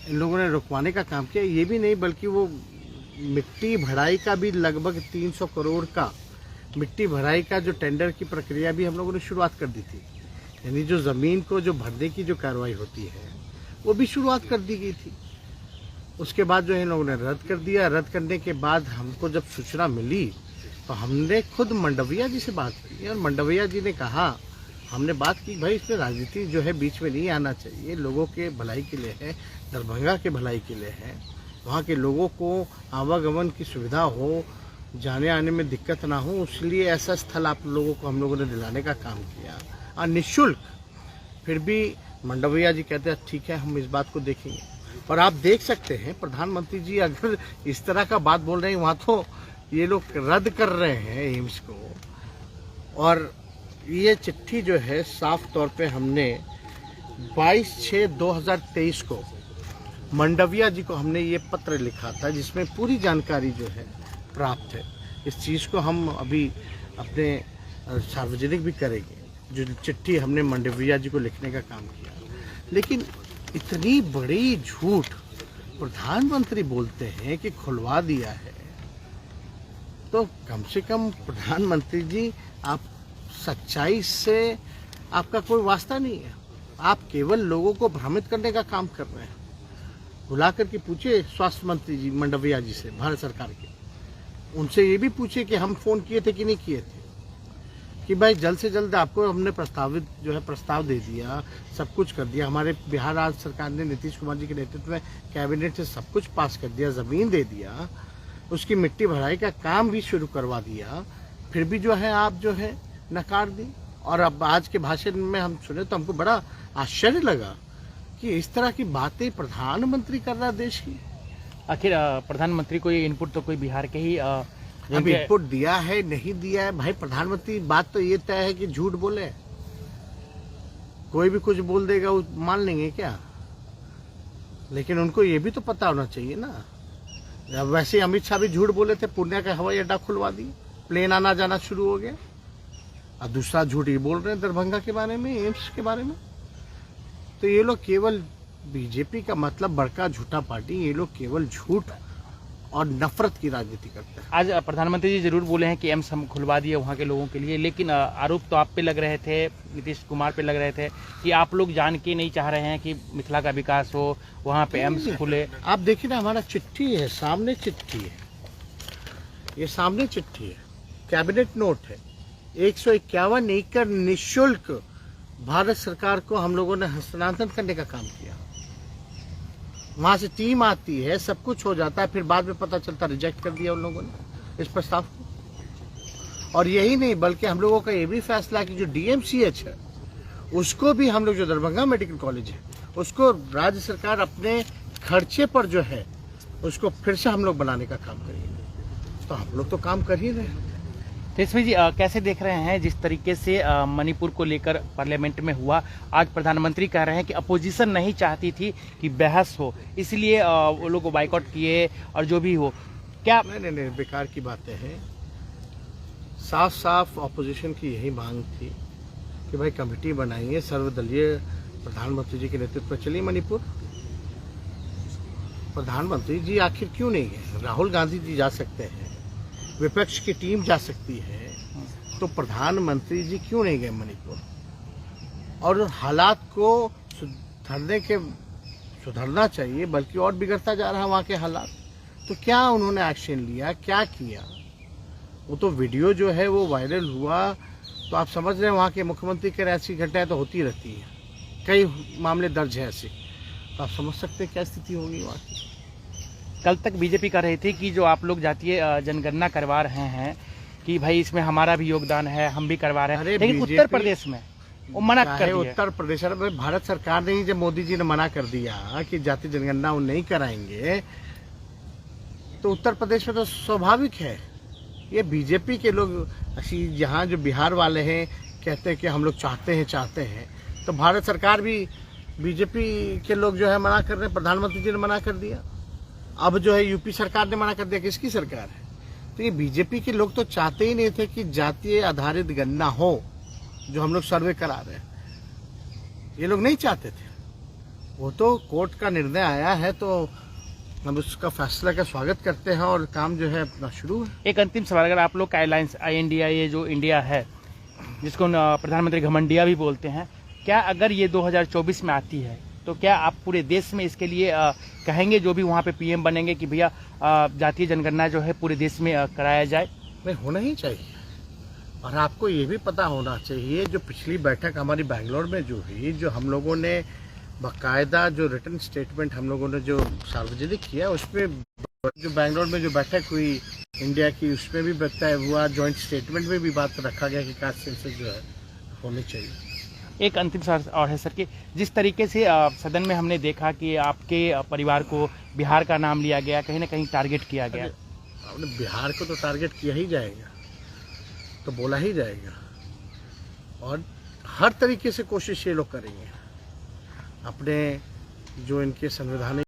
इन लोगों ने रुकवाने का काम किया। ये भी नहीं बल्कि वो मिट्टी भराई का भी लगभग 300 करोड़ का मिट्टी भराई का जो टेंडर की प्रक्रिया भी हम लोगों ने शुरुआत कर दी थी। यानी जो ज़मीन को जो भरने की जो कार्रवाई होती है वो भी शुरुआत कर दी गई थी। उसके बाद जो है इन लोगों ने रद्द कर दिया। रद्द करने के बाद हमको जब सूचना मिली तो हमने खुद मंडविया जी से बात की और मंडविया जी ने कहा, हमने बात की भाई इसमें राजनीति जो है बीच में नहीं आना चाहिए, लोगों के भलाई के लिए है, दरभंगा के भलाई के लिए है, वहाँ के लोगों को आवागमन की सुविधा हो, जाने आने में दिक्कत ना हो, इसलिए ऐसा स्थल आप लोगों को हम लोगों ने दिलाने का काम किया और निःशुल्क। फिर भी मंडविया जी कहते हैं ठीक है हम इस बात को देखेंगे। और आप देख सकते हैं प्रधानमंत्री जी अगर इस तरह का बात बोल रहे हैं, वहाँ तो ये लोग रद्द कर रहे हैं एम्स को। और ये चिट्ठी जो है साफ तौर पे हमने 22/6/2023 को मंडविया जी को हमने ये पत्र लिखा था जिसमें पूरी जानकारी जो है प्राप्त है। इस चीज़ को हम अभी अपने सार्वजनिक भी करेंगे, जो चिट्ठी हमने मंडविया जी को लिखने का काम किया। लेकिन इतनी बड़ी झूठ प्रधानमंत्री बोलते हैं कि खुलवा दिया है, तो कम से कम प्रधानमंत्री जी आप सच्चाई से आपका कोई वास्ता नहीं है। आप केवल लोगों को भ्रमित करने का काम कर रहे हैं। बुला करके पूछे स्वास्थ्य मंत्री जी मंडविया जी से, भारत सरकार के, उनसे ये भी पूछे कि हम फोन किए थे कि नहीं किए थे, कि भाई जल्द से जल्द आपको हमने प्रस्ताव दे दिया, सब कुछ कर दिया। हमारे बिहार राज्य सरकार ने नीतीश कुमार जी के नेतृत्व में कैबिनेट से सब कुछ पास कर दिया, ज़मीन दे दिया, उसकी मिट्टी भराई का काम भी शुरू करवा दिया, फिर भी जो है आप जो है नकार दी। और अब आज के भाषण में हम सुने तो हमको बड़ा आश्चर्य लगा कि इस तरह की बातें प्रधानमंत्री कर रहा है देश की। आखिर प्रधानमंत्री को ये इनपुट तो कोई बिहार के ही अब इनपुट दिया है नहीं दिया है, भाई प्रधानमंत्री बात तो ये तय है कि झूठ बोले, कोई भी कुछ बोल देगा वो मान लेंगे क्या? लेकिन उनको ये भी तो पता होना चाहिए ना। वैसे अमित शाह भी झूठ बोले थे, पूर्णिया का हवाई अड्डा खुलवा दिया, प्लेन आना जाना शुरू हो गया। और दूसरा झूठ ये बोल रहे हैं दरभंगा के बारे में, एम्स के बारे में। तो ये लोग केवल बीजेपी का मतलब बड़का झूठा पार्टी, ये लोग केवल झूठ और नफरत की राजनीति करते हैं। आज प्रधानमंत्री जी जरूर बोले हैं कि एम्स हम खुलवा दिए वहाँ के लोगों के लिए, लेकिन आरोप तो आप पे लग रहे थे, नीतीश कुमार पे लग रहे थे कि आप लोग जान के नहीं चाह रहे हैं कि मिथिला का विकास हो, वहाँ पे एम्स खुले। आप देखिए ना, हमारा चिट्ठी है, सामने चिट्ठी है, ये सामने चिट्ठी है, कैबिनेट नोट है। 151 एकड़ निःशुल्क भारत सरकार को हम लोगों ने हस्तांतरण करने का काम किया। वहां से टीम आती है, सब कुछ हो जाता है, फिर बाद में पता चलता रिजेक्ट कर दिया उन लोगों ने इस प्रस्ताव को। और यही नहीं बल्कि हम लोगों का ये भी फैसला कि जो डीएमसीएच है उसको भी हम लोग, जो दरभंगा मेडिकल कॉलेज है उसको राज्य सरकार अपने खर्चे पर जो है उसको फिर से हम लोग बनाने का काम करेंगे। तो हम लोग तो काम कर ही रहे हैं। तेजस्वी जी कैसे देख रहे हैं जिस तरीके से मणिपुर को लेकर पार्लियामेंट में हुआ, आज प्रधानमंत्री कह रहे हैं कि अपोजिशन नहीं चाहती थी कि बहस हो, इसलिए वो लोग बाइकआउट किए और जो भी हो, क्या? नहीं, बेकार की बातें हैं। साफ साफ अपोजिशन की यही मांग थी कि भाई कमेटी बनाइए सर्वदलीय, प्रधानमंत्री जी के नेतृत्व में चलिए मणिपुर। प्रधानमंत्री जी आखिर क्यों नहीं गए? राहुल गांधी जी जा सकते हैं, विपक्ष की टीम जा सकती है, तो प्रधानमंत्री जी क्यों नहीं गए मणिपुर? और हालात को सुधरना चाहिए, बल्कि और बिगड़ता जा रहा है वहाँ के हालात। तो क्या उन्होंने एक्शन लिया, क्या किया? वो तो वीडियो जो है वो वायरल हुआ, तो आप समझ रहे हैं वहाँ के मुख्यमंत्री के ऐसी घटनाएं तो होती रहती हैं, कई मामले दर्ज है ऐसे, तो आप समझ सकते हैं क्या स्थिति होगी वहाँ की। कल तक बीजेपी कह रही थी कि जो आप लोग जातीय जनगणना करवा रहे हैं कि भाई इसमें हमारा भी योगदान है, हम भी करवा रहे हैं, लेकिन उत्तर प्रदेश में वो मना कर दिया। उत्तर प्रदेश में भारत सरकार ने ही, जब मोदी जी ने मना कर दिया कि जातीय जनगणना वो नहीं कराएंगे, तो उत्तर प्रदेश में तो स्वाभाविक है। ये बीजेपी के लोग, यहाँ जो बिहार वाले हैं कहते हैं कि हम लोग चाहते हैं, तो भारत सरकार भी, बीजेपी के लोग जो है मना कर रहे हैं, प्रधानमंत्री जी ने मना कर दिया। अब जो है यूपी सरकार ने मना कर दिया। किसकी सरकार है? तो ये बीजेपी के लोग तो चाहते ही नहीं थे कि जातीय आधारित गणना हो, जो हम लोग सर्वे करा रहे हैं, ये लोग नहीं चाहते थे। वो तो कोर्ट का निर्णय आया है, तो हम उसका फैसला का स्वागत करते हैं और काम जो है अपना शुरू है। एक अंतिम सवाल, अगर आप लोग का अलायंस INDIA ये जो इंडिया है, जिसको प्रधानमंत्री घमंडिया भी बोलते हैं, क्या अगर ये 2024 में आती है तो क्या आप पूरे देश में इसके लिए कहेंगे, जो भी वहाँ पे PM बनेंगे, कि भैया जातीय जनगणना जो है पूरे देश में कराया जाए? नहीं, होना ही चाहिए। और आपको ये भी पता होना चाहिए, जो पिछली बैठक हमारी बैंगलोर में जो हुई, जो हम लोगों ने बाकायदा जो रिटन स्टेटमेंट हम लोगों ने जो सार्वजनिक किया, उसमें जो बैंगलोर में जो बैठक हुई इंडिया की, उसमें भी बताया हुआ, जॉइंट स्टेटमेंट में भी बात रखा गया कि कास्ट सेंसस जो है होनी चाहिए। एक अंतिम सवाल और है सर कि जिस तरीके से सदन में हमने देखा कि आपके परिवार को बिहार का नाम लिया गया, कहीं ना कहीं टारगेट किया गया। आपने बिहार को तो टारगेट किया ही जाएगा, तो बोला ही जाएगा, और हर तरीके से कोशिश ये लोग करेंगे अपने जो इनके संवैधानिक